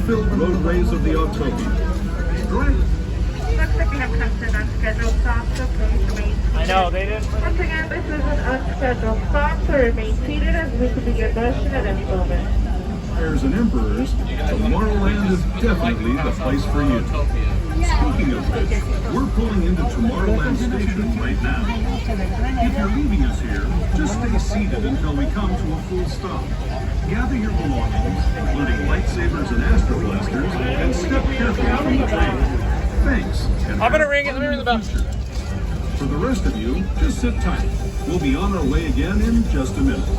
fun-filled roadways of the Autopia. Right. Looks like we have custom unscheduled stops, so please remain seated. I know, they didn't. Once again, this is an unscheduled stop, so remain seated as we can begin motion at any moment. Fairs and Emperors, Tomorrowland is definitely the place for you. Speaking of which, we're pulling into Tomorrowland Station right now. If you're leaving us here, just stay seated until we come to a full stop. Gather your belongings, including lightsabers and astro blasters, and step carefully from the train. Thanks. And I'm gonna ring it. Let me ring the bell. for the rest of you, just sit tight. We'll be on our way again in just a minute.